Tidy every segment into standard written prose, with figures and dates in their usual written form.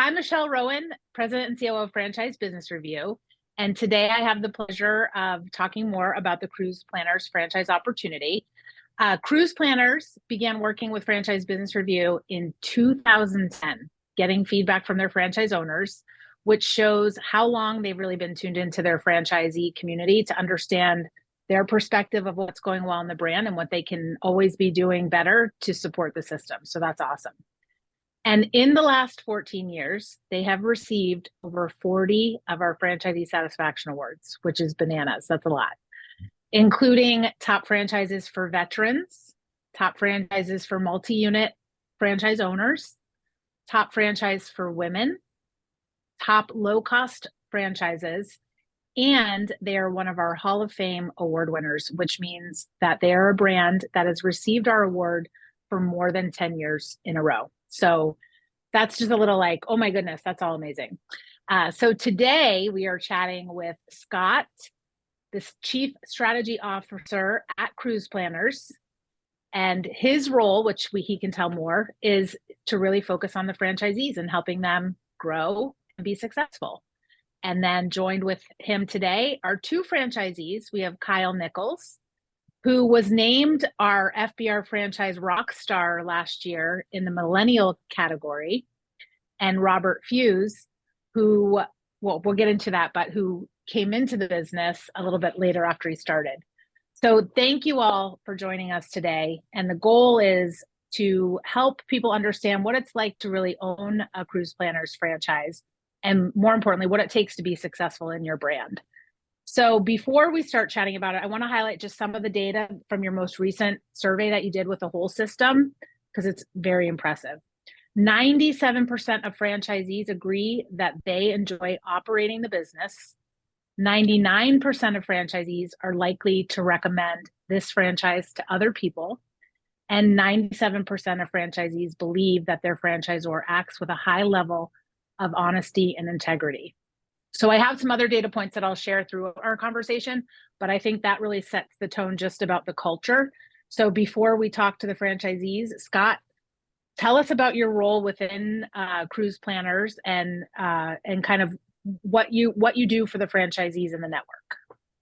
I'm Michelle Rowan, President and COO of Franchise Business Review. And today I have the pleasure of talking more about the Cruise Planners franchise opportunity. Cruise Planners began working with Franchise Business Review in 2010, getting feedback from their franchise owners, which shows how long they've really been tuned into their franchisee community to understand their perspective of what's going well in the brand and what they can always be doing better to support the system. So that's awesome. And in the last 14 years, they have received over 40 of our franchisee satisfaction awards, which is bananas. That's a lot, including top franchises for veterans, top franchises for multi-unit franchise owners, top franchise for women, top low-cost franchises, and they are one of our Hall of Fame award winners, which means that they are a brand that has received our award for more than 10 years in a row. So that's just a little like, oh my goodness, that's all amazing. So today we are chatting with Scott, the Chief Strategy Officer at Cruise Planners. And his role, which he can tell more, is to really focus on the franchisees and helping them grow and be successful. And then joined with him today are two franchisees. We have Kyle Nichols, who was named our FBR franchise rock star last year in the millennial category, and Robert Feus, who, well, we'll get into that, but who came into the business a little bit later after he started. So thank you all for joining us today. And the goal is to help people understand what it's like to really own a Cruise Planners franchise, and more importantly, what it takes to be successful in your brand. So before we start chatting about it, I want to highlight just some of the data from your most recent survey that you did with the whole system, because it's very impressive. 97% of franchisees agree that they enjoy operating the business. 99% of franchisees are likely to recommend this franchise to other people. And 97% of franchisees believe that their franchisor acts with a high level of honesty and integrity. So I have some other data points that I'll share through our conversation, but I think that really sets the tone just about the culture. So before we talk to the franchisees, Scott, tell us about your role within Cruise Planners and kind of what you do for the franchisees in the network.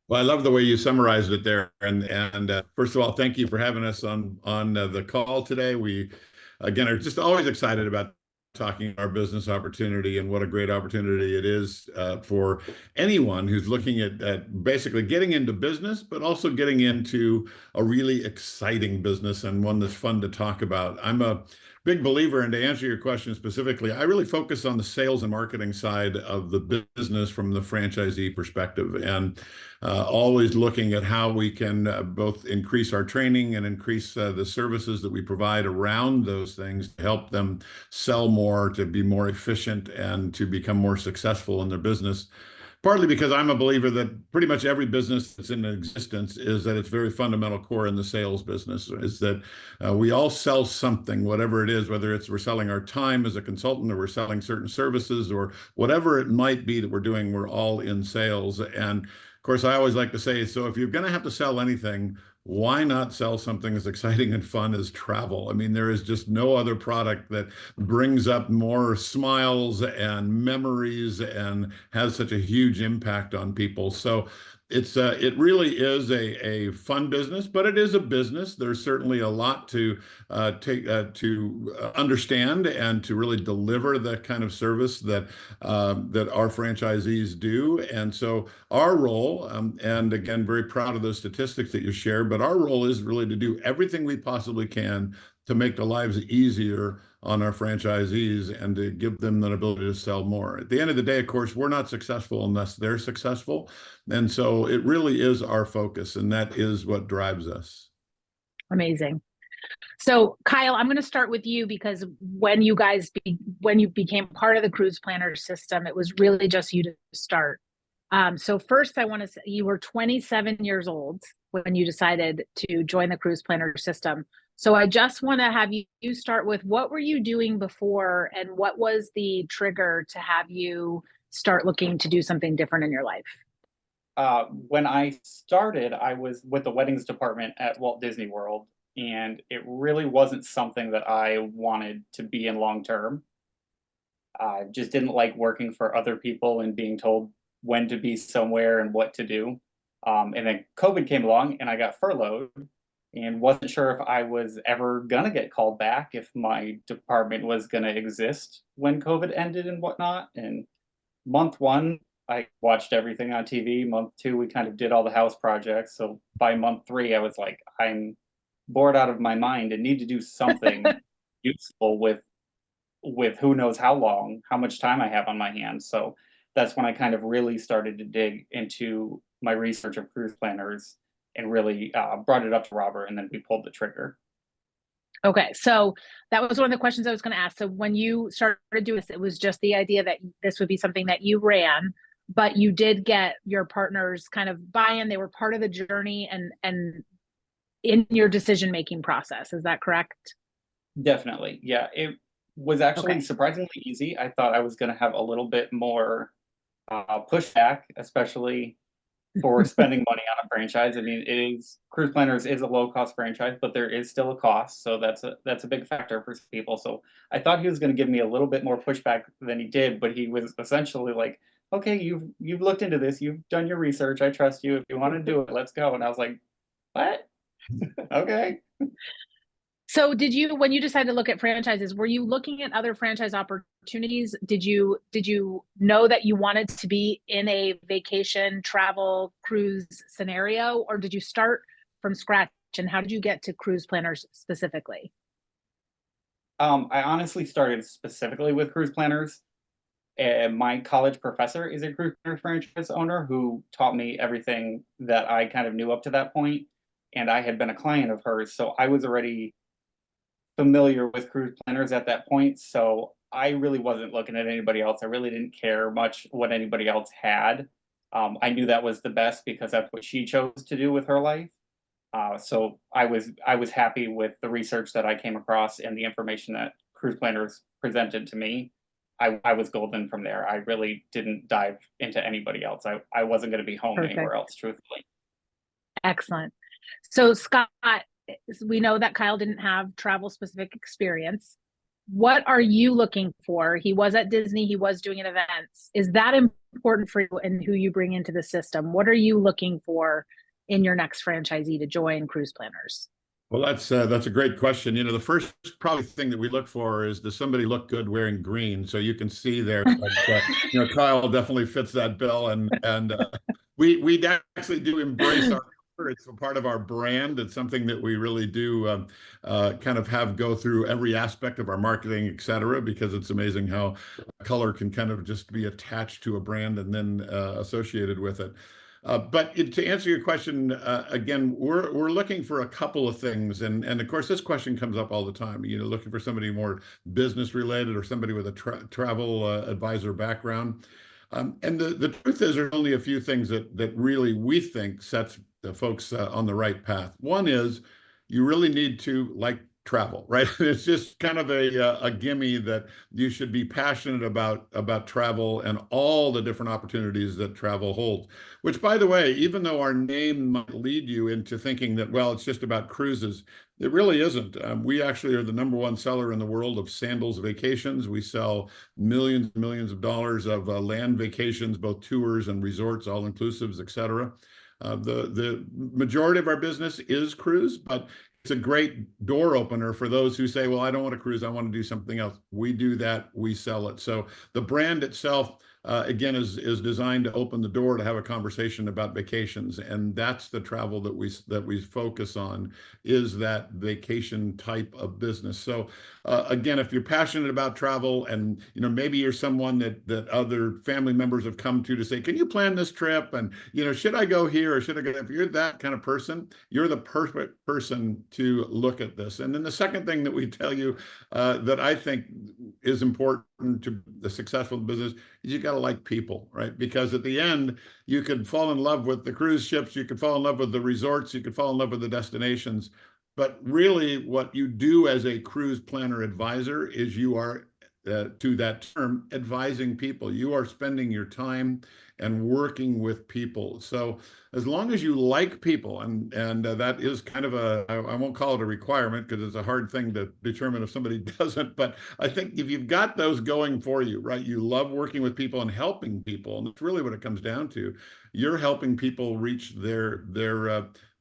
Well, I love the way you summarized it there. And first of all, thank you for having us on the call today. We, again, are just always excited about talking our business opportunity and what a great opportunity it is for anyone who's looking at basically getting into business, but also getting into a really exciting business and one that's fun to talk about. I'm a big believer, and to answer your question specifically, I really focus on the sales and marketing side of the business from the franchisee perspective, and always looking at how we can both increase our training and increase the services that we provide around those things to help them sell more, to be more efficient, and to become more successful in their business. Partly because I'm a believer that pretty much every business that's in existence is that it's very fundamental core in the sales business, is that we all sell something, whatever it is, whether it's we're selling our time as a consultant or we're selling certain services or whatever it might be that we're doing, we're all in sales. And of course, I always like to say, so if you're going to have to sell anything, why not sell something as exciting and fun as travel? I mean, there is just no other product that brings up more smiles and memories and has such a huge impact on people. So it really is a fun business, but it is a business. There's certainly a lot to understand and to really deliver the kind of service that our franchisees do. And so our role, and again, very proud of those statistics that you shared, but our role is really to do everything we possibly can to make the lives easier on our franchisees and to give them the ability to sell more. At the end of the day, of course, we're not successful unless they're successful. And so it really is our focus, and that is what drives us. Amazing. So Kyle, I'm going to start with you, because when you became part of the Cruise Planner system, it was really just you to start. So first, I want to say you were 27 years old when you decided to join the Cruise Planner system. So I just want to have you start with, what were you doing before, and what was the trigger to have you start looking to do something different in your life? When I started, I was with the weddings department at Walt Disney World, and it really wasn't something that I wanted to be in long term. Just didn't like working for other people and being told when to be somewhere and what to do. And then COVID came along and I got furloughed and wasn't sure if I was ever gonna get called back, if my department was gonna exist when COVID ended and whatnot. And month one, I watched everything on TV. Month two, we kind of did all the house projects. So by month three, I was like, I'm bored out of my mind and need to do something useful with who knows how long, how much time I have on my hands. So that's when I kind of really started to dig into my research of cruise planners and really brought it up to Robert, and then we pulled the trigger. Okay, so that was one of the questions I was going to ask. So when you started doing this, it was just the idea that this would be something that you ran, but you did get your partners kind of buy-in. They were part of the journey and in your decision-making process. Is that correct? Definitely. Yeah, it was actually surprisingly easy. I thought I was going to have a little bit more pushback, especially for spending money on a franchise. I mean, Cruise Planners is a low-cost franchise, but there is still a cost, so that's a big factor for people. So I thought he was going to give me a little bit more pushback than he did, but he was essentially like, "Okay, you've looked into this, you've done your research. I trust you. If you want to do it, let's go." And I was like, "What? Okay." So when you decided to look at franchises, were you looking at other franchise opportunities? Did you know that you wanted to be in a vacation, travel, cruise scenario, or did you start from scratch? And how did you get to cruise planners specifically? I honestly started specifically with cruise planners. And my college professor is a cruise planner franchise owner who taught me everything that I kind of knew up to that point. And I had been a client of hers, so I was already familiar with cruise planners at that point. So I really wasn't looking at anybody else. I really didn't care much what anybody else had. I knew that was the best because that's what she chose to do with her life. So I was happy with the research that I came across and the information that cruise planners presented to me. I was golden from there. I really didn't dive into anybody else. I wasn't going to be home Perfect. anywhere else, truthfully. Excellent. So Scott, we know that Kyle didn't have travel specific experience. What are you looking for? He was at Disney, he was doing events. Is that important for you and who you bring into the system? What are you looking for in your next franchisee to join Cruise Planners? Well, that's a great question. You know, the first probably thing that we look for is, does somebody look good wearing green? So you can see there, you know, Kyle definitely fits that bill, and we actually do embrace our color. It's a part of our brand. It's something that we really do kind of have go through every aspect of our marketing, et cetera, because it's amazing how color can kind of just be attached to a brand and then associated with it. But to answer your question, again, we're looking for a couple of things, and of course this question comes up all the time. You know, looking for somebody more business related or somebody with a travel advisor background. And the truth is, there's only a few things that really we think sets the folks on the right path. One is you really need to like travel, right? It's just kind of a gimme that you should be passionate about travel and all the different opportunities that travel holds. Which, by the way, even though our name might lead you into thinking that, well, it's just about cruises, it really isn't. We actually are the #1 seller in the world of sandals vacations. We sell millions and millions of dollars of land vacations, both tours and resorts, all inclusives, et cetera. The majority of our business is cruise, but it's a great door opener for those who say, well, I don't want to cruise, I want to do something else. We do that, we sell it. So the brand itself, again, is designed to open the door to have a conversation about vacations. And that's the travel that we focus on, is that vacation type of business. So again, if you're passionate about travel, and you know, maybe you're someone that other family members have come to say, can you plan this trip? And you know, should I go here or should I go? If you're that kind of person, you're the perfect person to look at this. And then the second thing that we tell you that I think is important to the successful business is you got to like people, right? Because at the end, you could fall in love with the cruise ships, you could fall in love with the resorts, you could fall in love with the destinations. But really, what you do as a cruise planner advisor is you are to that term, advising people. You are spending your time and working with people. So as long as you like people, and that is kind of I won't call it a requirement because it's a hard thing to determine if somebody doesn't, but I think if you've got those going for you, right, you love working with people and helping people, and that's really what it comes down to. You're helping people reach their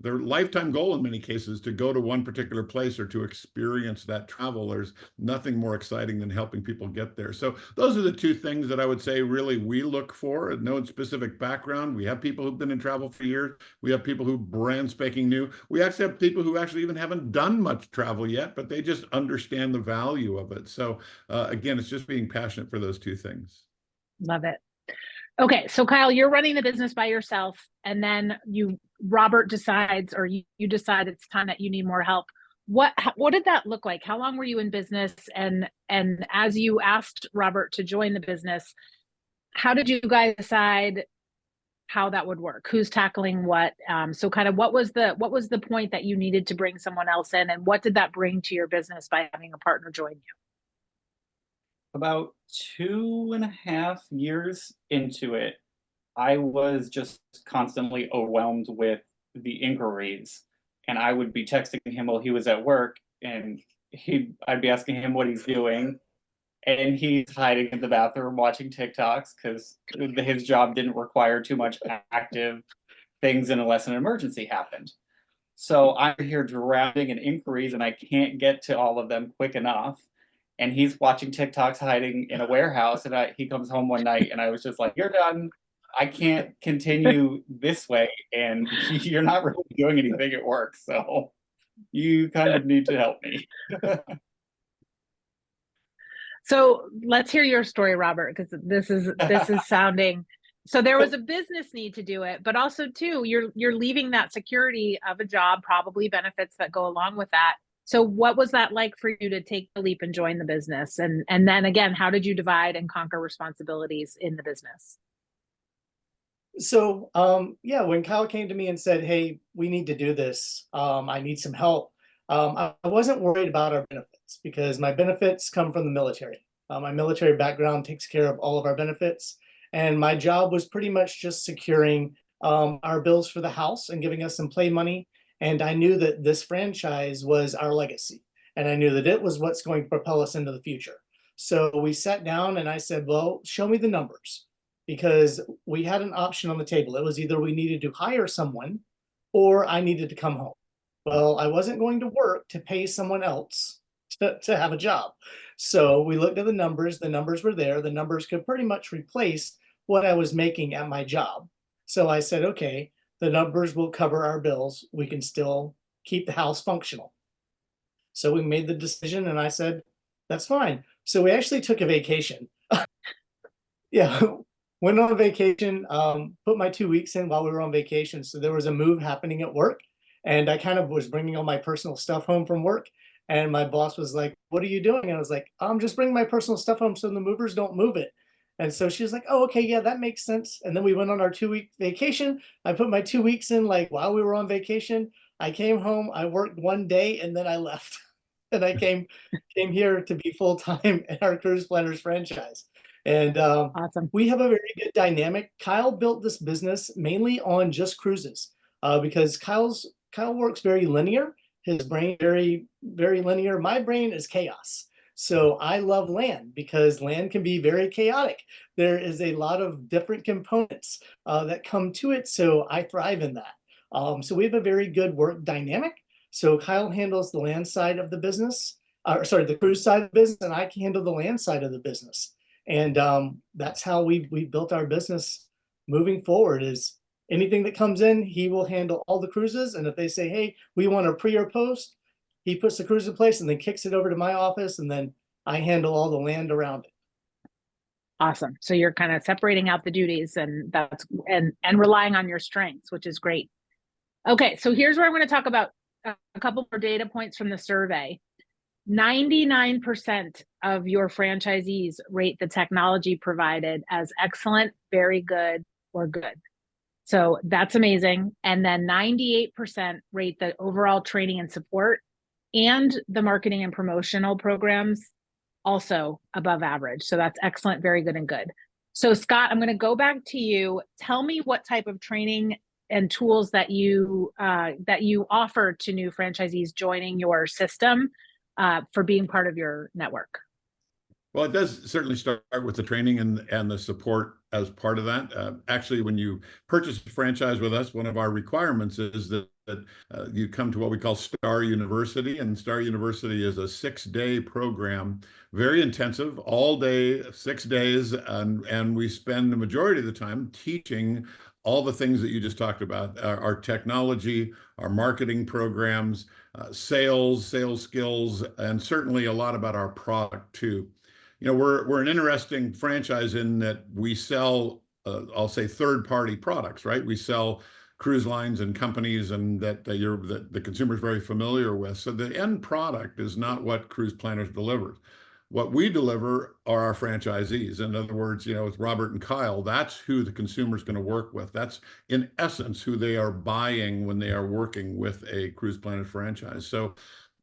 lifetime goal in many cases, to go to one particular place or to experience that travel. There's nothing more exciting than helping people get there. So those are the two things that I would say really we look for. No specific background. We have people who've been in travel for years. We have people who brand spanking new. We actually have people who actually even haven't done much travel yet, but they just understand the value of it. So again, it's just being passionate for those two things. Love it. Okay, so Kyle, you're running the business by yourself, and then Robert decides, or you decide it's time that you need more help. What did that look like? How long were you in business? And as you asked Robert to join the business, how did you guys decide how that would work? Who's tackling what? So kind of what was the point that you needed to bring someone else in, and what did that bring to your business by having a partner join you? About 2.5 years into it, I was just constantly overwhelmed with the inquiries, and I would be texting him while he was at work, and I'd be asking him what he's doing, and he's hiding in the bathroom watching TikToks because his job didn't require too much active things unless an emergency happened. So I'm here drowning in inquiries, and I can't get to all of them quick enough. And he's watching TikToks hiding in a warehouse, and he comes home one night, and I was just like, "You're done. I can't continue this way, and you're not really doing anything at work, so you kind of need to help me." So let's hear your story, Robert, because this is sounding. So there was a business need to do it, but also too, you're leaving that security of a job, probably benefits that go along with that. So what was that like for you to take the leap and join the business? And then again, how did you divide and conquer responsibilities in the business? So, yeah, when Kyle came to me and said, "Hey, we need to do this. I need some help." I wasn't worried about our benefits because my benefits come from the military. My military background takes care of all of our benefits. And my job was pretty much just securing our bills for the house and giving us some play money. And I knew that this franchise was our legacy. And I knew that it was what's going to propel us into the future. So we sat down and I said, "Well, show me the numbers." Because we had an option on the table. It was either we needed to hire someone or I needed to come home. Well, I wasn't going to work to pay someone else to have a job. So we looked at the numbers. The numbers were there. The numbers could pretty much replace what I was making at my job. So I said, okay, the numbers will cover our bills. We can still keep the house functional. So we made the decision and I said, that's fine. So we actually took a vacation. Yeah, went on vacation, put my 2 weeks in while we were on vacation. So there was a move happening at work, and I kind of was bringing all my personal stuff home from work. And my boss was like, "What are you doing?" And I was like, "I'm just bringing my personal stuff home so the movers don't move it." And so she was like, "Oh, okay, yeah, that makes sense." And then we went on our 2 week vacation. I put my 2 weeks in like while we were on vacation. I came home, I worked one day, and then I left. And I came here to be full time in our Cruise Planners franchise. And Awesome. we have a very good dynamic. Kyle built this business mainly on just cruises because Kyle works very linear. His brain very, very linear. My brain is chaos. So I love land because land can be very chaotic. There is a lot of different components that come to it. So I thrive in that. So we have a very good work dynamic. So Kyle handles the land side of the business, the cruise side of the business, and I can handle the land side of the business. And that's how we built our business moving forward. Is anything that comes in, he will handle all the cruises. And if they say, "Hey, we want a pre or post," he puts the cruise in place and then kicks it over to my office, and then I handle all the land around it. Awesome. So you're kind of separating out the duties, and that's and relying on your strengths, which is great. Okay, so here's where I'm going to talk about a couple more data points from the survey. 99% of your franchisees rate the technology provided as excellent, very good, or good. So that's amazing. And then 98% rate the overall training and support and the marketing and promotional programs also above average. So that's excellent, very good, and good. So Scott, I'm going to go back to you. Tell me what type of training and tools that you offer to new franchisees joining your system for being part of your network. Well, it does certainly start with the training and the support as part of that. Actually, when you purchase a franchise with us, one of our requirements is that you come to what we call Star University, and Star University is a 6-day program, very intensive, all day, 6 days, and we spend the majority of the time teaching all the things that you just talked about, our technology, our marketing programs, sales skills, and certainly a lot about our product too. You know, we're an interesting franchise in that we sell, I'll say, third-party products, right? We sell cruise lines and companies, and that the consumer is very familiar with. So the end product is not what Cruise Planners delivers. What we deliver are our franchisees. In other words, you know, with Robert and Kyle, that's who the consumer is going to work with. That's in essence who they are buying when they are working with a Cruise Planners franchise. So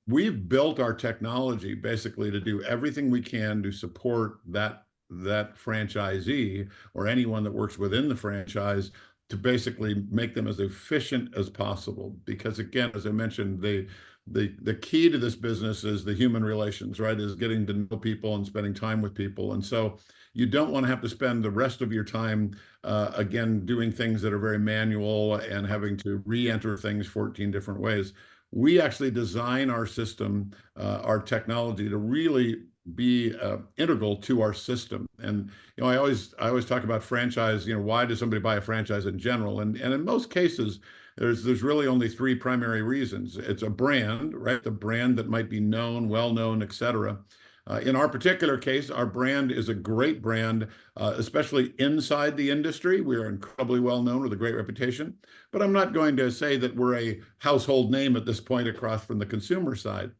we've built our technology basically to do everything we can to support that franchisee or anyone that works within the franchise to basically make them as efficient as possible. Because again, as I mentioned, the key to this business is the human relations, right? Is getting to know people and spending time with people. And so you don't want to have to spend the rest of your time, again, doing things that are very manual and having to re-enter things 14 different ways. We actually design our system, our technology, to really be integral to our system. And you know, I always talk about franchise. You know, why does somebody buy a franchise in general? And in most cases, there's really only 3 primary reasons. It's a brand, right? The brand that might be known, well known, et cetera. In our particular case, our brand is a great brand, especially inside the industry. We are incredibly well known with a great reputation, but I'm not going to say that we're a household name at this point across from the consumer side.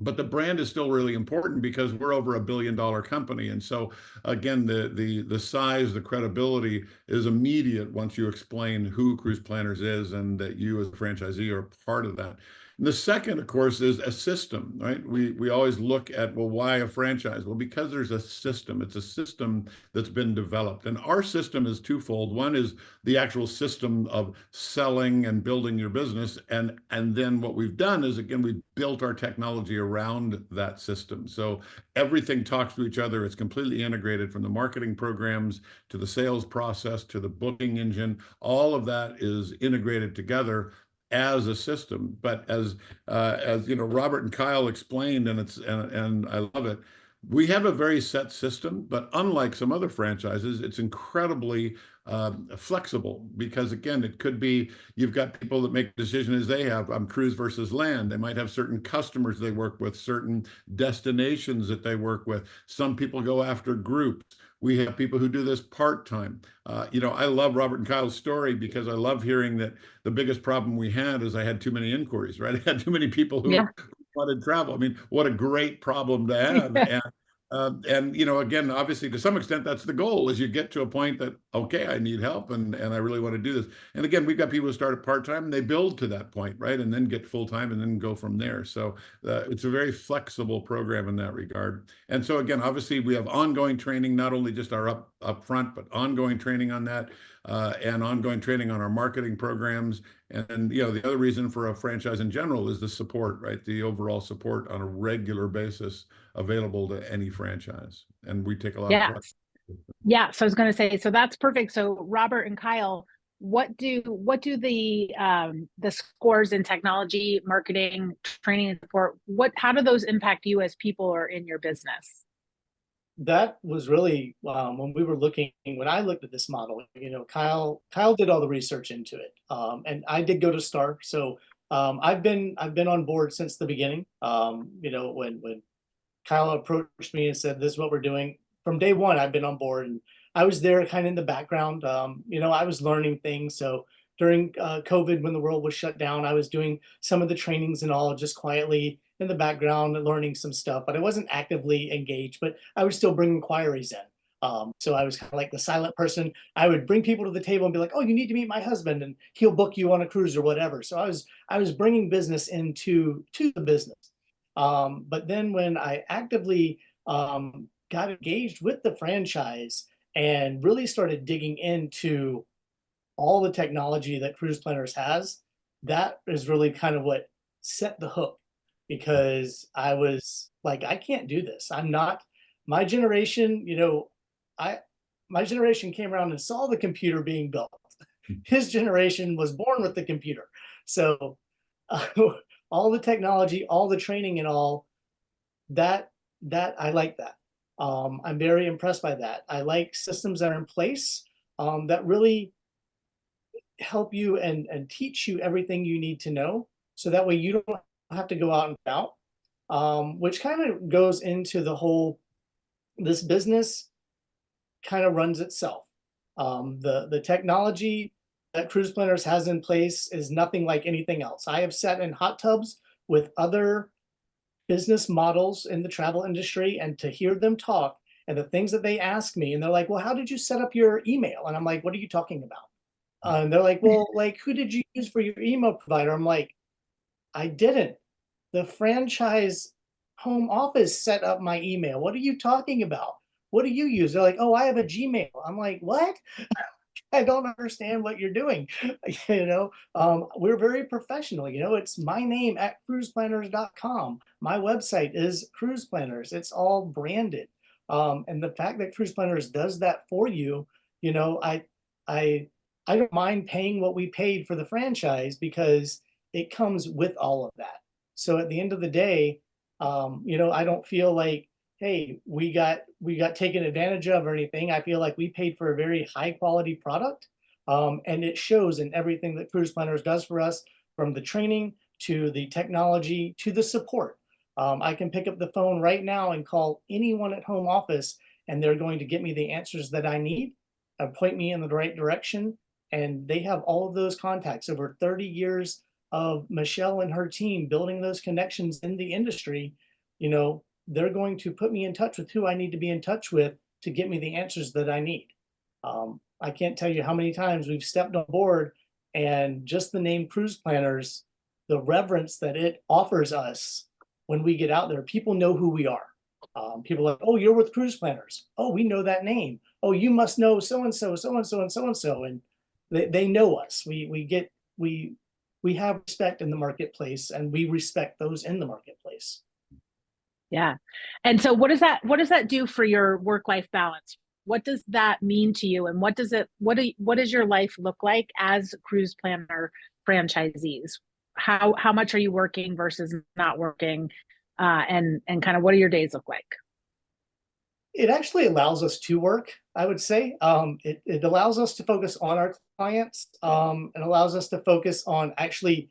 But the brand is still really important because we're over $1 billion company. And so again, the size, the credibility is immediate once you explain who Cruise Planners is and that you as a franchisee are part of that. And the second, of course, is a system, right? We always look at, well, why a franchise? Well, because there's a system. It's a system that's been developed. And our system is twofold. One is the actual system of selling and building your business. And then what we've done is, again, we've built our technology around that system. So everything talks to each other. It's completely integrated, from the marketing programs to the sales process to the booking engine. All of that is integrated together as a system. But as you know, Robert and Kyle explained, and I love it, we have a very set system, but unlike some other franchises, it's incredibly flexible, because again, it could be you've got people that make decisions as they have cruise versus land. They might have certain customers they work with, certain destinations that they work with. Some people go after groups. We have people who do this part-time. You know, I love Robert and Kyle's story because I love hearing that the biggest problem we had is I had too many inquiries, right? I had too many people who wanted travel. I mean, what a great problem to have. And you know, again, obviously, to some extent, that's the goal, is you get to a point that, okay, I need help and I really want to do this. And again, we've got people who start at part-time and they build to that point, right? And then get full-time and then go from there. So it's a very flexible program in that regard. And so again, obviously, we have ongoing training, not only just our upfront, but ongoing training on that, and ongoing training on our marketing programs. And you know, the other reason for a franchise in general is the support, right? The overall support on a regular basis available to any franchise. And we take a lot of trust. Yeah. So I was going to say, so that's perfect. So Robert and Kyle, what do the scores in technology, marketing, training, and support, how do those impact you as people or in your business? That was really when I looked at this model, you know, Kyle did all the research into it. And I did go to Star. So I've been on board since the beginning. You know, when Kyle approached me and said, this is what we're doing, from day one, I've been on board, and I was there kind of in the background. You know, I was learning things. So during COVID, when the world was shut down, I was doing some of the trainings and all just quietly in the background and learning some stuff, but I wasn't actively engaged, but I would still bring inquiries in. So I was kind of like the silent person. I would bring people to the table and be like, oh, you need to meet my husband and he'll book you on a cruise or whatever. So I was bringing business into the business. But then when I actively got engaged with the franchise and really started digging into all the technology that Cruise Planners has, that is really kind of what set the hook, because I was like, I can't do this. I'm not, my generation, my generation came around and saw the computer being built. His generation was born with the computer. So uh, all the technology, all the training and all that, I like that. I'm very impressed by that. I like systems that are in place that really help you and teach you everything you need to know. So that way you don't have to go out and about, which kind of goes into the whole, this business kind of runs itself. The technology that Cruise Planners has in place is nothing like anything else. I have sat in hot tubs with other business models in the travel industry, and to hear them talk and the things that they ask me, and they're like, well, how did you set up your email? And I'm like, what are you talking about? And they're like, well, like, who did you use for your email provider? I'm like, I didn't. The franchise home office set up my email. What are you talking about? What do you use? They're like, oh, I have a Gmail. I'm like, what? I don't understand what you're doing. We're very professional. It's my name at cruiseplanners.com. My website is Cruise Planners. It's all branded. And the fact that Cruise Planners does that for you, I I don't mind paying what we paid for the franchise because it comes with all of that. So at the end of the day, I don't feel like, hey, we got taken advantage of or anything. I feel like we paid for a very high quality product, and it shows in everything that Cruise Planners does for us, from the training to the technology to the support. I can pick up the phone right now and call anyone at home office, and they're going to get me the answers that I need and point me in the right direction. And they have all of those contacts, over 30 years of Michelle and her team building those connections in the industry. They're going to put me in touch with who I need to be in touch with to get me the answers that I need. I can't tell you how many times we've stepped on board, and just the name Cruise Planners, the reverence that it offers us when we get out there, people know who we are. People are like, oh, you're with Cruise Planners. Oh, we know that name. Oh, you must know so-and-so, so-and-so, and so-and-so. And they know us. We have respect in the marketplace, and we respect those in the marketplace. Yeah. And so what does that do for your work-life balance? What does that mean to you? And what does your life look like as Cruise Planner franchisees? How much are you working versus not working? And kind of what do your days look like? It actually allows us to work, I would say. It allows us to focus on our clients, and allows us to focus on actually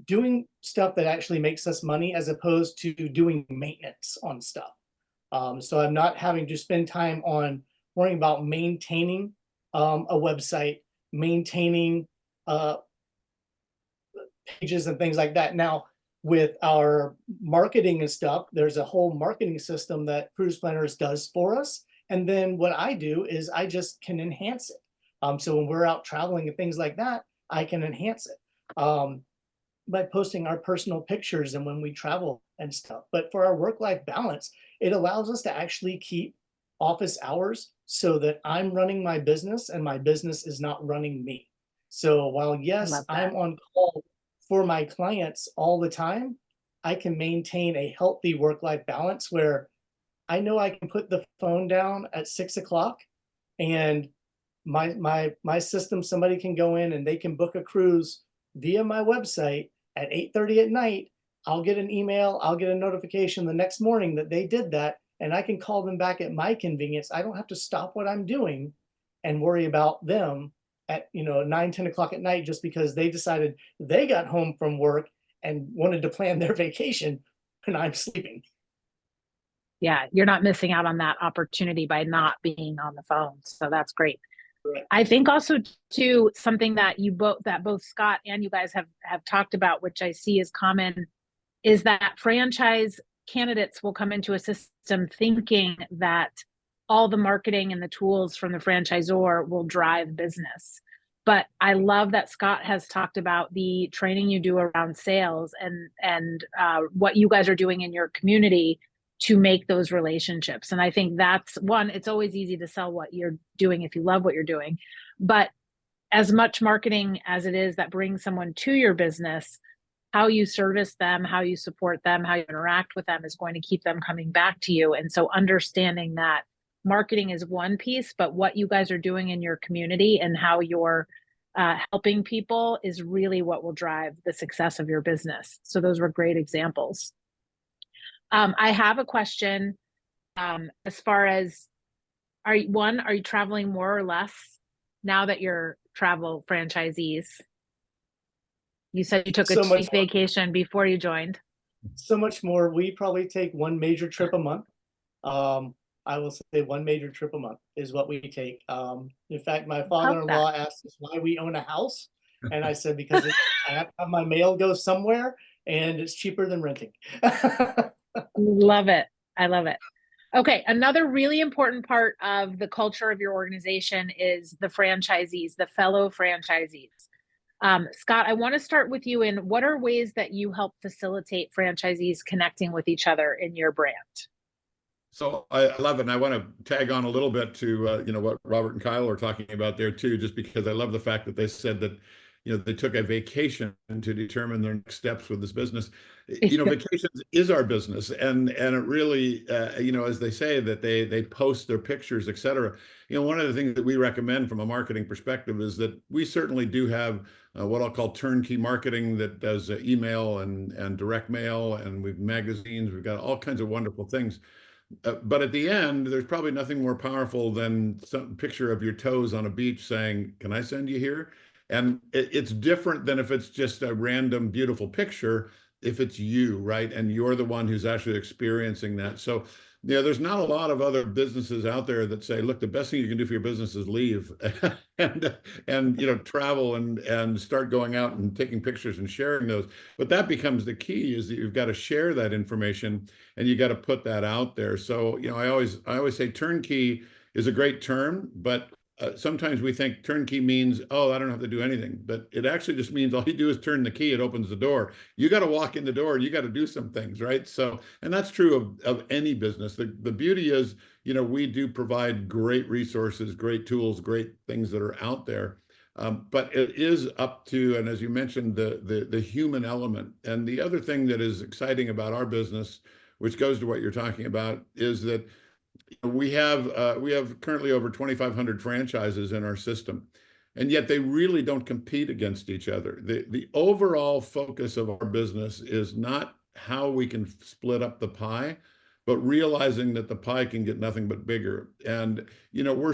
doing stuff that actually makes us money, as opposed to doing maintenance on stuff. So I'm not having to spend time on worrying about maintaining a website, maintaining pages and things like that. Now, with our marketing and stuff, there's a whole marketing system that Cruise Planners does for us. And then what I do is I just can enhance it. So when we're out traveling and things like that, I can enhance it by posting our personal pictures and when we travel and stuff. But for our work-life balance, it allows us to actually keep office hours so that I'm running my business and my business is not running me. So while, yes, I'm on call for my clients all the time, I can maintain a healthy work-life balance where I know I can put the phone down at 6 o'clock, and my system, somebody can go in and they can book a cruise via my website at 8:30 at night. I'll get an email, I'll get a notification the next morning that they did that, and I can call them back at my convenience. I don't have to stop what I'm doing and worry about them at 9, 10 o'clock at night just because they decided they got home from work and wanted to plan their vacation and I'm sleeping. Yeah, you're not missing out on that opportunity by not being on the phone. So that's great. Right. I think also too, something that both Scott and you guys have talked about, which I see is common, is that franchise candidates will come into a system thinking that all the marketing and the tools from the franchisor will drive business. But I love that Scott has talked about the training you do around sales and what you guys are doing in your community to make those relationships. And I think that's one, it's always easy to sell what you're doing if you love what you're doing. But as much marketing as it is that brings someone to your business, how you service them, how you support them, how you interact with them is going to keep them coming back to you. And so understanding that marketing is one piece, but what you guys are doing in your community and how you're helping people is really what will drive the success of your business. So those were great examples. I have a question as far as, are you traveling more or less now that you're travel franchisees? You said you took a 2-week vacation before you joined. So much more. We probably take one major trip a month. I will say one major trip a month is what we take. In fact, my father-in-law asked us why we own a house. And I said, because I have to have my mail go somewhere and it's cheaper than renting. Love it. I love it. Okay. Another really important part of the culture of your organization is the franchisees, the fellow franchisees. Scott, I want to start with you in what are ways that you help facilitate franchisees connecting with each other in your brand? So I love it. And I want to tag on a little bit to, what Robert and Kyle are talking about there too, just because I love the fact that they said that, they took a vacation to determine their next steps with this business. Vacations is our business. And it really, as they say that they post their pictures, et cetera. One of the things that we recommend from a marketing perspective is that we certainly do have what I'll call turnkey marketing that does email and direct mail, and we've magazines, we've got all kinds of wonderful things. But at the end, there's probably nothing more powerful than some picture of your toes on a beach saying, "Can I send you here?" And it's different than if it's just a random beautiful picture, if it's you, right? And you're the one who's actually experiencing that. So, there's not a lot of other businesses out there that say, look, the best thing you can do for your business is leave and travel and start going out and taking pictures and sharing those. But that becomes the key, is that you've got to share that information and you got to put that out there. So, I always say turnkey is a great term, but sometimes we think turnkey means, oh, I don't have to do anything, but it actually just means all you do is turn the key, it opens the door. You got to walk in the door and you got to do some things, right? So, and that's true of any business. The beauty is, we do provide great resources, great tools, great things that are out there. But it is up to, and as you mentioned, the human element. And the other thing that is exciting about our business, which goes to what you're talking about, is that we have currently over 2,500 franchises in our system, and yet they really don't compete against each other. The overall focus of our business is not how we can split up the pie, but realizing that the pie can get nothing but bigger. And we're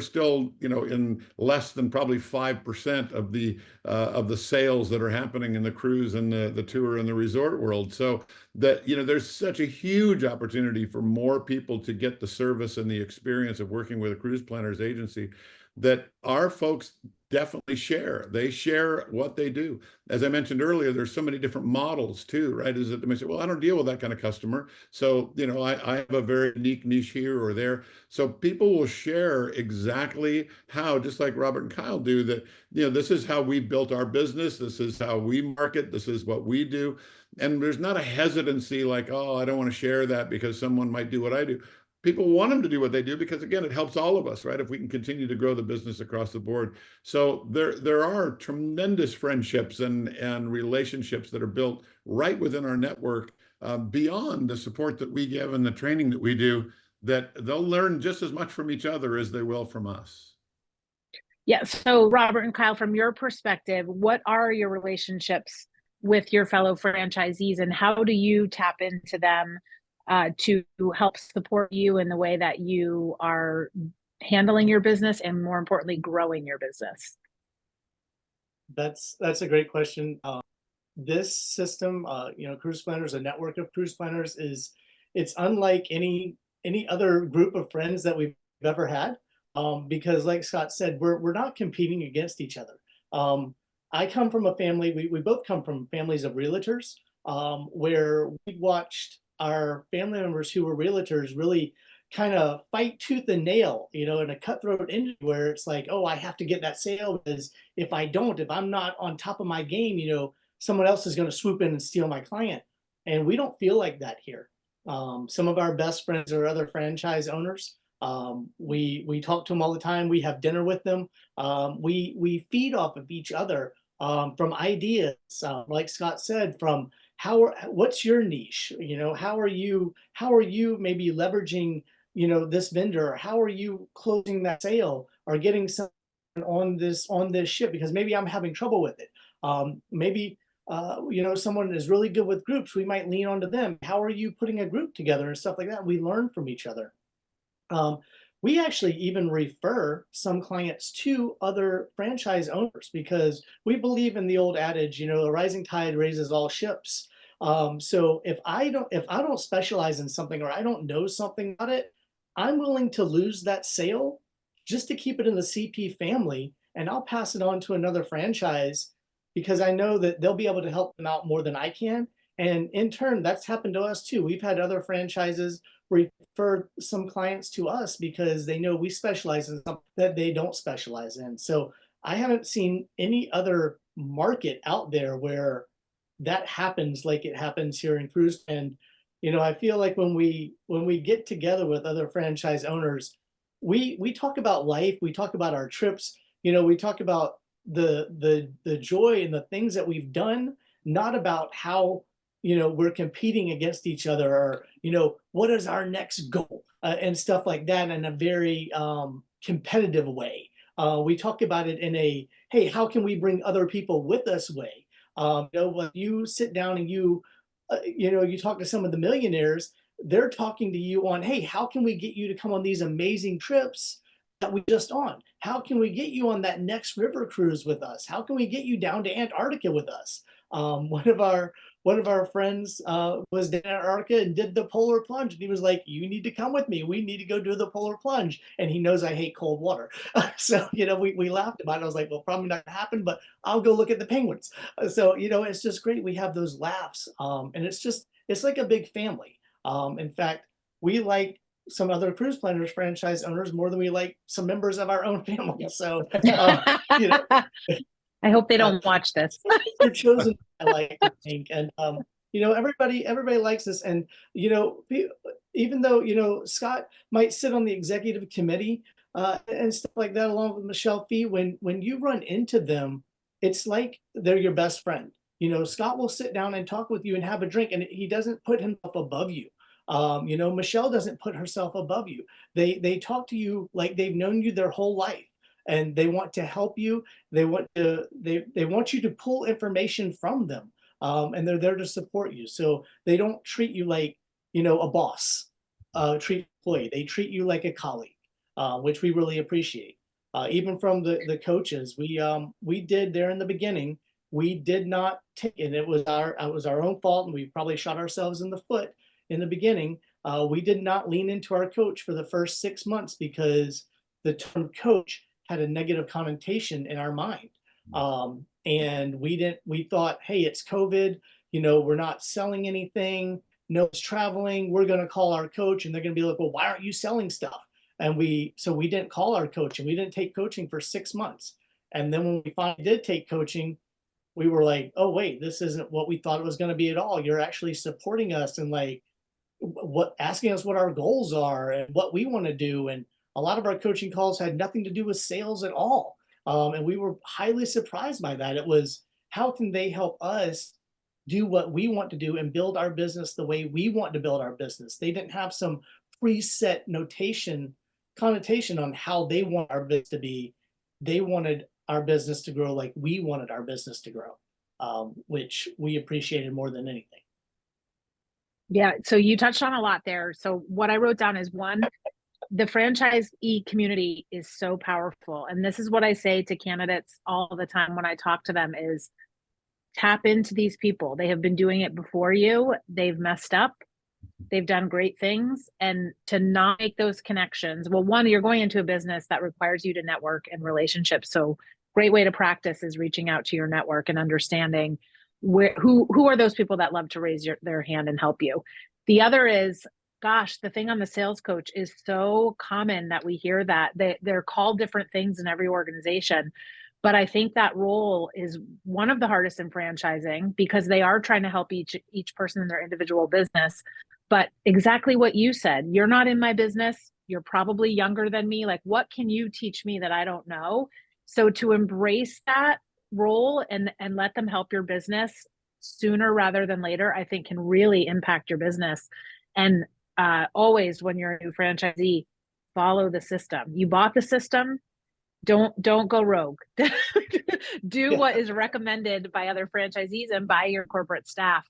still in less than probably 5% of the sales that are happening in the cruise and the tour and the resort world. So that there's such a huge opportunity for more people to get the service and the experience of working with a cruise planners agency that our folks definitely share. They share what they do. As I mentioned earlier, there's so many different models too, right? Is that they may say, well, I don't deal with that kind of customer. So, I have a very unique niche here or there. So people will share exactly how, just like Robert and Kyle do, that, this is how we built our business. This is how we market. This is what we do. And there's not a hesitancy like, oh, I don't want to share that because someone might do what I do. People want them to do what they do because, again, it helps all of us, right? If we can continue to grow the business across the board. So there are tremendous friendships and relationships that are built right within our network, beyond the support that we give and the training that we do, that they'll learn just as much from each other as they will from us. Yeah. So Robert and Kyle, from your perspective, what are your relationships with your fellow franchisees, and how do you tap into them to help support you in the way that you are handling your business and, more importantly, growing your business? That's a great question. This system, Cruise Planners, a network of cruise planners, it's unlike any other group of friends that we've ever had, because, like Scott said, we're not competing against each other. I come from a family. We both come from families of realtors, where we watched our family members who were realtors really kind of fight tooth and nail, in a cutthroat industry where it's like, oh, I have to get that sale, because if I'm not on top of my game, someone else is going to swoop in and steal my client. And we don't feel like that here. Some of our best friends are other franchise owners. We talk to them all the time. We have dinner with them. We feed off of each other from ideas, like Scott said, from what's your niche? How are you maybe leveraging this vendor? How are you closing that sale or getting someone on this ship? Because maybe I'm having trouble with it. Maybe someone is really good with groups. We might lean onto them. How are you putting a group together and stuff like that? We learn from each other. We actually even refer some clients to other franchise owners because we believe in the old adage, a rising tide raises all ships. So if I don't specialize in something or I don't know something about it, I'm willing to lose that sale just to keep it in the CP family, and I'll pass it on to another franchise because I know that they'll be able to help them out more than I can. And in turn, that's happened to us too. We've had other franchises refer some clients to us because they know we specialize in something that they don't specialize in. So I haven't seen any other market out there where that happens like it happens here in cruise. And I feel like when we get together with other franchise owners, we talk about life, we talk about our trips, we talk about the joy and the things that we've done, not about how we're competing against each other or what is our next goal and stuff like that in a very competitive way. We talk about it in a, hey, how can we bring other people with us way? When you sit down and you talk to some of the millionaires, they're talking to you on, hey, how can we get you to come on these amazing trips that we just on? How can we get you on that next river cruise with us? How can we get you down to Antarctica with us? One of our friends was down in Antarctica and did the polar plunge. And he was like, you need to come with me. We need to go do the polar plunge. And he knows I hate cold water. So, we laughed about it. I was like, well, probably not gonna happen, but I'll go look at the penguins. So, it's just great. We have those laughs. And it's like a big family. In fact, we like some other cruise planners franchise owners more than we like some members of our own family. So, I hope they don't watch this. You're chosen, I like to think. And everybody likes this. And even though Scott might sit on the executive committee and stuff like that along with Michelle Fee, when you run into them, it's like they're your best friend. Scott will sit down and talk with you and have a drink, and he doesn't put himself above you. Michelle doesn't put herself above you. They talk to you like they've known you their whole life. And they want to help you. They want you to pull information from them, and they're there to support you. So they don't treat you like a boss, treat employee. They treat you like a colleague, which we really appreciate. Even from the coaches, we did there in the beginning. We did not take, and it was our own fault, and we probably shot ourselves in the foot in the beginning. We did not lean into our coach for the first 6 months because the term coach had a negative connotation in our mind. And we thought, hey, it's COVID, we're not selling anything, no one's traveling, we're going to call our coach, and they're going to be like, well, why aren't you selling stuff? And so we didn't call our coach, and we didn't take coaching for 6 months. And then when we finally did take coaching, we were like, oh, wait, this isn't what we thought it was going to be at all. You're actually supporting us and asking us what our goals are and what we want to do. And a lot of our coaching calls had nothing to do with sales at all. And we were highly surprised by that. It was, how can they help us do what we want to do and build our business the way we want to build our business? They didn't have some preset connotation on how they want our business to be. They wanted our business to grow like we wanted our business to grow, which we appreciated more than anything. Yeah, so you touched on a lot there. So what I wrote down is, one, the franchisee community is so powerful. And this is what I say to candidates all the time when I talk to them is, tap into these people. They have been doing it before you. They've messed up. They've done great things. And to not make those connections, well, one, you're going into a business that requires you to network and relationships. So great way to practice is reaching out to your network and understanding who are those people that love to raise their hand and help you. The other is, gosh, the thing on the sales coach is so common that we hear that they're called different things in every organization. But I think that role is one of the hardest in franchising because they are trying to help each person in their individual business. But exactly what you said, you're not in my business. You're probably younger than me. Like, what can you teach me that I don't know? So to embrace that role and let them help your business sooner rather than later, I think can really impact your business. And always when you're a new franchisee, follow the system. You bought the system, don't go rogue. Do what is recommended by other franchisees and by your corporate staff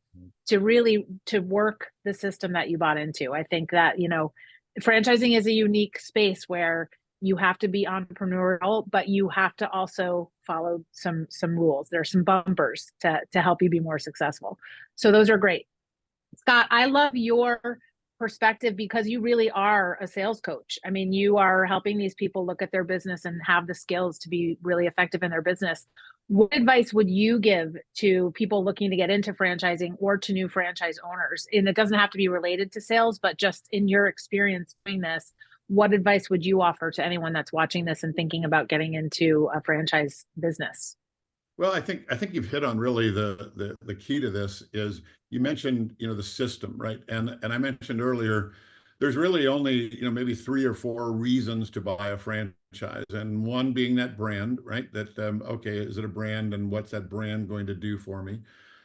to really to work the system that you bought into. I think that, you know, franchising is a unique space where you have to be entrepreneurial, but you have to also follow some rules. There's some bumpers to help you be more successful. So those are great. Scott, I love your perspective because you really are a sales coach. I mean, you are helping these people look at their business and have the skills to be really effective in their business. What advice would you give to people looking to get into franchising or to new franchise owners? And it doesn't have to be related to sales, but just in your experience doing this, what advice would you offer to anyone that's watching this and thinking about getting into a franchise business? Well, I think you've hit on really the key to this is you mentioned, you know, the system, right? And I mentioned earlier, there's really only, you know, maybe 3 or 4 reasons to buy a franchise, and one being that brand, right? That okay, is it a brand, and what's that brand going to do for me?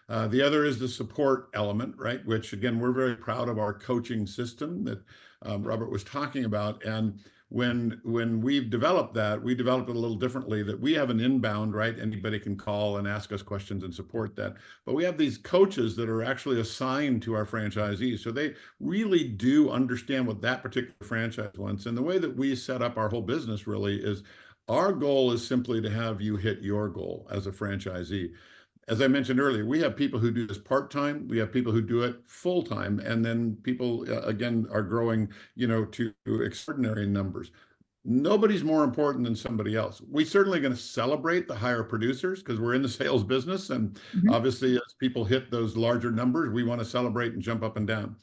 The other is the support element, right? Which again, we're very proud of our coaching system that Robert was talking about, and when we've developed that, we developed it a little differently, that we have an inbound, right? Anybody can call and ask us questions and support that. But we have these coaches that are actually assigned to our franchisees. So they really do understand what that particular franchise wants. And the way that we set up our whole business really is our goal is simply to have you hit your goal as a franchisee. As I mentioned earlier, we have people who do this part-time, we have people who do it full-time, and then people, again, are growing, you know, to extraordinary numbers. Nobody's more important than somebody else. We're certainly going to celebrate the higher producers because we're in the sales business. And obviously, as people hit those larger numbers, we want to celebrate and jump up and down.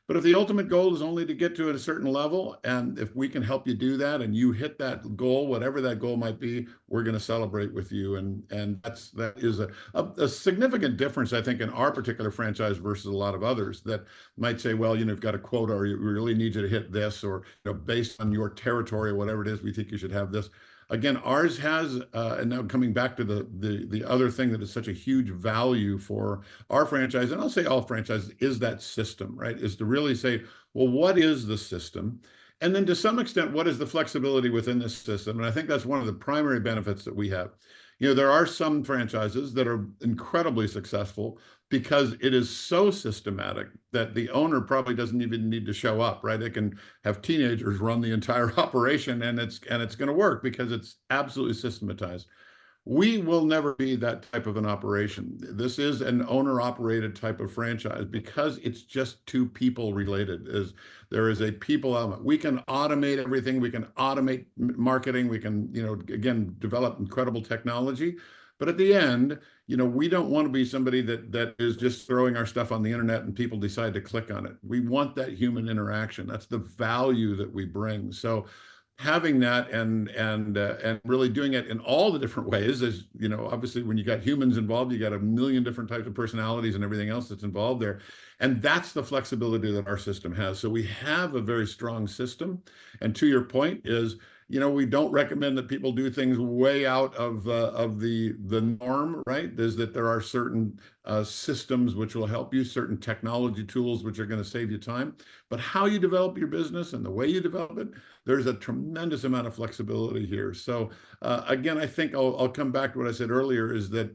But if the ultimate goal is only to get to a certain level, and if we can help you do that and you hit that goal, whatever that goal might be, we're going to celebrate with you. And that is a significant difference, I think, in our particular franchise versus a lot of others that might say, well, you know, you've got a quota, or we really need you to hit this, or, you know, based on your territory or whatever it is, we think you should have this. Again, ours has, and now coming back to the other thing that is such a huge value for our franchise, and I'll say all franchises, is that system, right? Is to really say, well, what is the system? And then to some extent, what is the flexibility within this system? And I think that's one of the primary benefits that we have. You know, there are some franchises that are incredibly successful because it is so systematic that the owner probably doesn't even need to show up, right? It can have teenagers run the entire operation, and it's going to work because it's absolutely systematized. We will never be that type of an operation. This is an owner-operated type of franchise because it's just too people related. There is a people element. We can automate everything. We can automate marketing. We can, you know, again, develop incredible technology. But at the end, you know, we don't want to be somebody that is just throwing our stuff on the internet and people decide to click on it. We want that human interaction. That's the value that we bring. So having that and really doing it in all the different ways, as you know, obviously when you got humans involved, you got a million different types of personalities and everything else that's involved there. And that's the flexibility that our system has. So we have a very strong system. And to your point is, you know, we don't recommend that people do things way out of the norm, right? Is that there are certain systems which will help you, certain technology tools which are going to save you time. But how you develop your business and the way you develop it, there's a tremendous amount of flexibility here. So again, I think I'll come back to what I said earlier, is that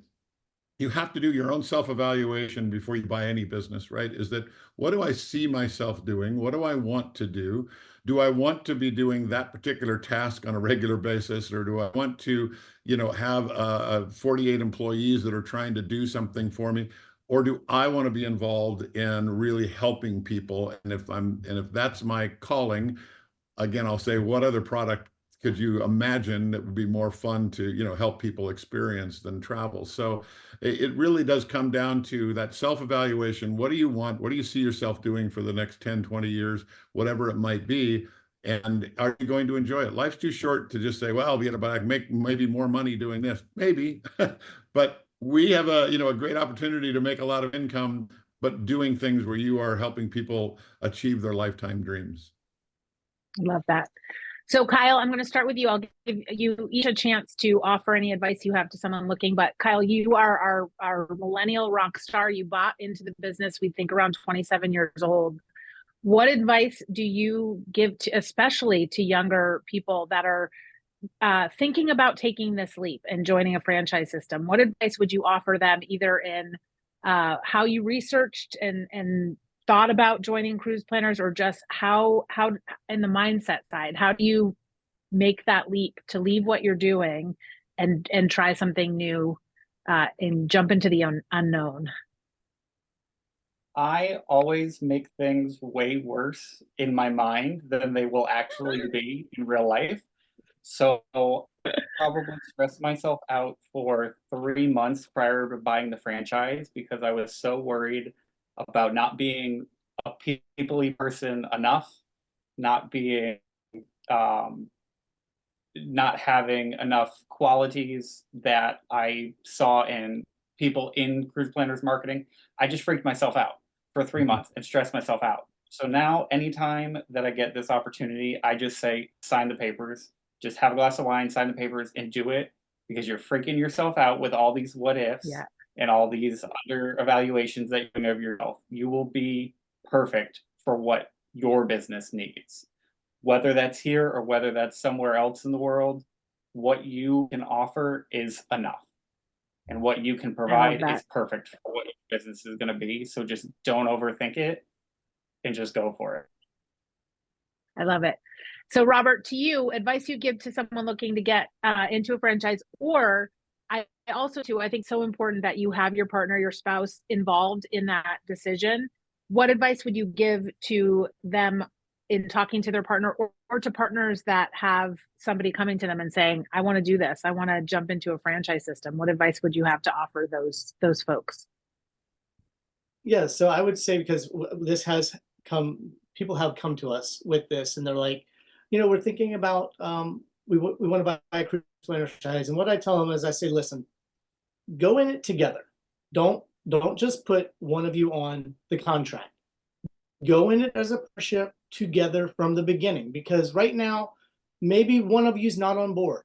you have to do your own self-evaluation before you buy any business, right? Is that, what do I see myself doing? What do I want to do? Do I want to be doing that particular task on a regular basis? Or do I want to, you know, have 48 employees that are trying to do something for me? Or do I want to be involved in really helping people? And if that's my calling, again, I'll say, what other product could you imagine that would be more fun to, you know, help people experience than travel? So it really does come down to that self-evaluation. What do you want? What do you see yourself doing for the next 10, 20 years, whatever it might be? And are you going to enjoy it? Life's too short to just say, well, but I can make maybe more money doing this. Maybe, but we have a great opportunity to make a lot of income but doing things where you are helping people achieve their lifetime dreams. Love that. So Kyle, I'm going to start with you. I'll give you each a chance to offer any advice you have to someone looking, but Kyle, you are our millennial rock star. You bought into the business, we think around 27 years old. What advice do you give to, especially to younger people that are thinking about taking this leap and joining a franchise system? What advice would you offer them, either in how you researched and thought about joining Cruise Planners, or just how in the mindset side, how do you make that leap to leave what you're doing and try something new and jump into the unknown? I always make things way worse in my mind than they will actually be in real life. So I probably stressed myself out for 3 months prior to buying the franchise because I was so worried about not being a people-y person enough, not being not having enough qualities that I saw in people in Cruise Planners marketing. I just freaked myself out for 3 months and stressed myself out. So now anytime that I get this opportunity, I just say, sign the papers, just have a glass of wine, sign the papers and do it, because you're freaking yourself out with all these what ifs and all these under evaluations that you know of yourself. You will be perfect for what your business needs. Whether that's here or whether that's somewhere else in the world, what you can offer is enough. And what you can provide is perfect for what your business is going to be. So just don't overthink it and just go for it. I love it. So Robert, to you, advice you give to someone looking to get into a franchise, or I also too, I think so important that you have your partner, your spouse involved in that decision. What advice would you give to them in talking to their partner, or to partners that have somebody coming to them and saying, I want to do this, I want to jump into a franchise system? What advice would you have to offer those folks? Yeah, so I would say, because this has come, people have come to us with this, and they're like, we're thinking about, we want to buy a Cruise Planner franchise. And what I tell them is, I say, listen, go in it together. Don't just put one of you on the contract. Go in it as a partnership together from the beginning, because right now, maybe one of you is not on board,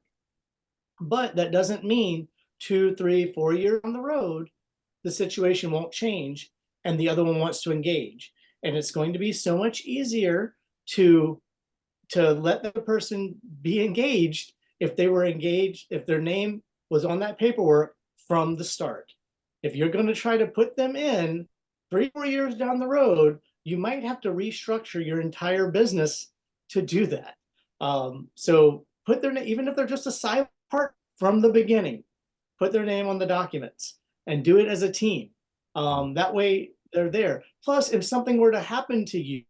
but that doesn't mean 2, 3, 4 years on the road, the situation won't change and the other one wants to engage. And it's going to be so much easier to let the person be engaged if they were engaged, if their name was on that paperwork from the start. If you're going to try to put them in 3, 4 years down the road, you might have to restructure your entire business to do that. So put their name, even if they're just a silent part from the beginning, put their name on the documents and do it as a team. That way they're there. Plus, if something were to happen to you,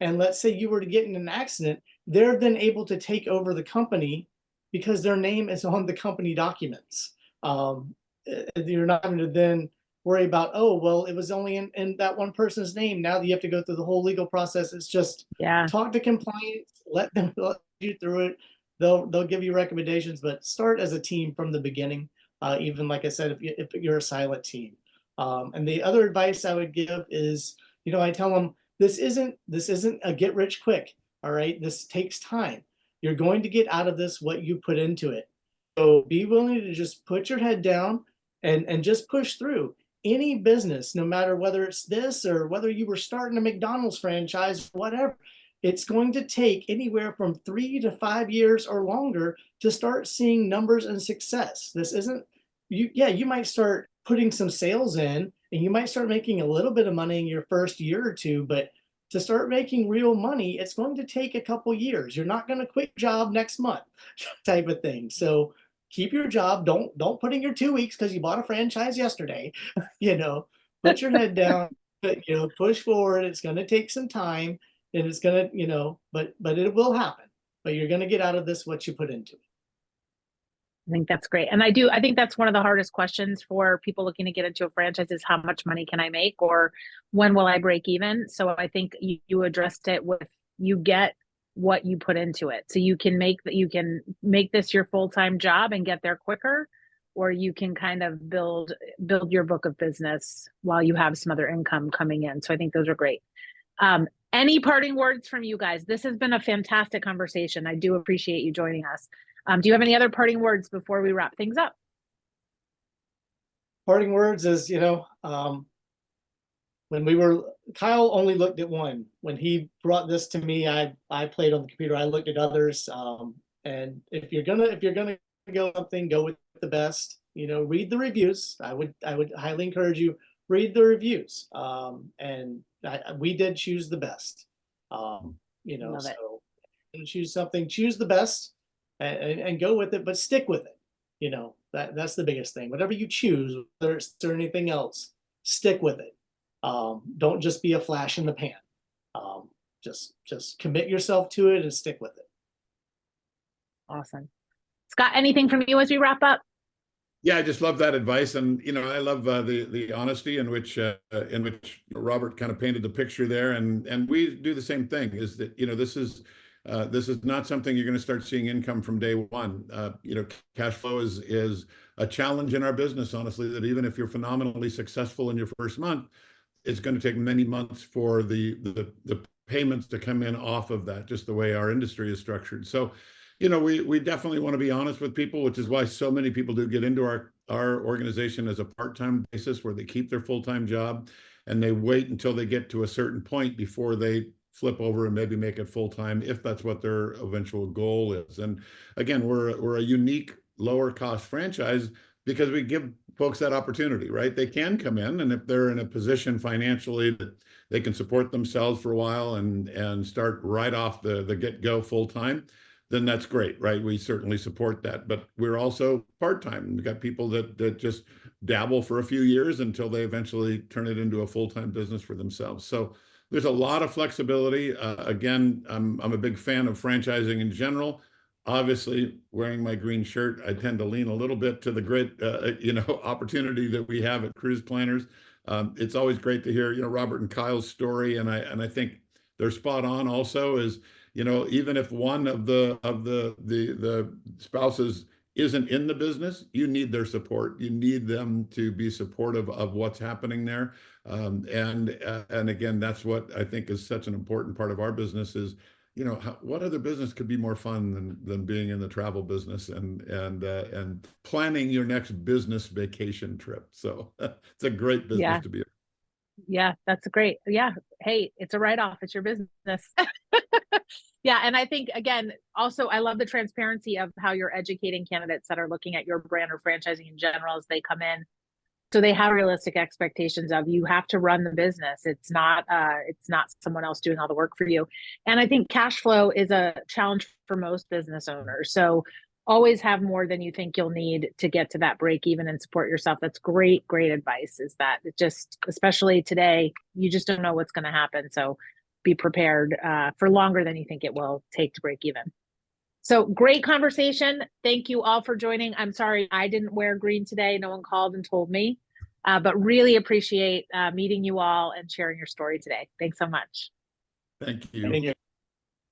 and let's say you were to get in an accident, they're then able to take over the company because their name is on the company documents. You're not having to then worry about, oh, well, it was only in that one person's name. Now that you have to go through the whole legal process, it's just talk to compliance, let them let you through it. They'll give you recommendations, but start as a team from the beginning. Even like I said, if you're a silent team. And the other advice I would give is, I tell them, this isn't a get rich quick. All right, this takes time. You're going to get out of this what you put into it. So be willing to just put your head down and just push through. Any business, no matter whether it's this or whether you were starting a McDonald's franchise, whatever, it's going to take anywhere from 3 to 5 years or longer to start seeing numbers and success. This isn't, you might start putting some sales in and you might start making a little bit of money in your first year or two, but to start making real money, it's going to take a couple years. You're not going to quit your job next month type of thing. So keep your job. Don't put in your 2 weeks because you bought a franchise yesterday. Put your head down, but push forward. It's going to take some time, and it's going to, but it will happen. But you're going to get out of this what you put into it. I think that's great. And I think that's one of the hardest questions for people looking to get into a franchise is, how much money can I make, or when will I break even? So I think you addressed it with, you get what you put into it. So you can make this your full-time job and get there quicker, or you can kind of build your book of business while you have some other income coming in. So I think those are great. Any parting words from you guys? This has been a fantastic conversation. I do appreciate you joining us. Do you have any other parting words before we wrap things up? Parting words is, when Kyle only looked at one. When he brought this to me, I played on the computer. I looked at others. And if you're gonna go something, go with the best. Read the reviews. I would highly encourage you, read the reviews. We did choose the best. Love it. So choose something, choose the best, and go with it, but stick with it. That's the biggest thing. Whatever you choose, whether it's or anything else, stick with it. Don't just be a flash in the pan. Just commit yourself to it and stick with it. Awesome. Scott, anything from you as we wrap up? Yeah, I just love that advice, and I love the honesty in which Robert kind of painted the picture there, and we do the same thing. Is that this is not something you're going to start seeing income from day one. Cash flow is a challenge in our business, honestly. That even if you're phenomenally successful in your first month, it's going to take many months for the payments to come in off of that. Just the way our industry is structured. So, we definitely want to be honest with people, which is why so many people do get into our organization as a part-time basis, where they keep their full-time job and they wait until they get to a certain point before they flip over and maybe make it full-time, if that's what their eventual goal is. And again, we're a unique lower cost franchise because we give folks that opportunity, right? They can come in, and if they're in a position financially that they can support themselves for a while and start right off the get-go full-time, then that's great, right? We certainly support that. But we're also part-time. We've got people that just dabble for a few years until they eventually turn it into a full-time business for themselves. So there's a lot of flexibility. Again, I'm a big fan of franchising in general. Obviously, wearing my green shirt, I tend to lean a little bit to the great, opportunity that we have at Cruise Planners. It's always great to hear, Robert and Kyle's story, and I think they're spot on. Also, is even if one of the spouses isn't in the business, you need their support. You need them to be supportive of what's happening there. And again, that's what I think is such an important part of our business is, what other business could be more fun than being in the travel business and planning your next business vacation trip. So it's a great business to be in. Yeah, that's great. Yeah. Hey, it's a write-off. It's your business. Yeah. And I think, again, also, I love the transparency of how you're educating candidates that are looking at your brand or franchising in general as they come in. So they have realistic expectations of, you have to run the business. It's not someone else doing all the work for you. And I think cash flow is a challenge for most business owners. So always have more than you think you'll need to get to that break even and support yourself. That's great advice. Is that it just, especially today, you just don't know what's going to happen. So be prepared for longer than you think it will take to break even. So great conversation. Thank you all for joining. I'm sorry I didn't wear green today. No one called and told me, but really appreciate meeting you all and sharing your story today. Thanks so much. Thank you. Thank you.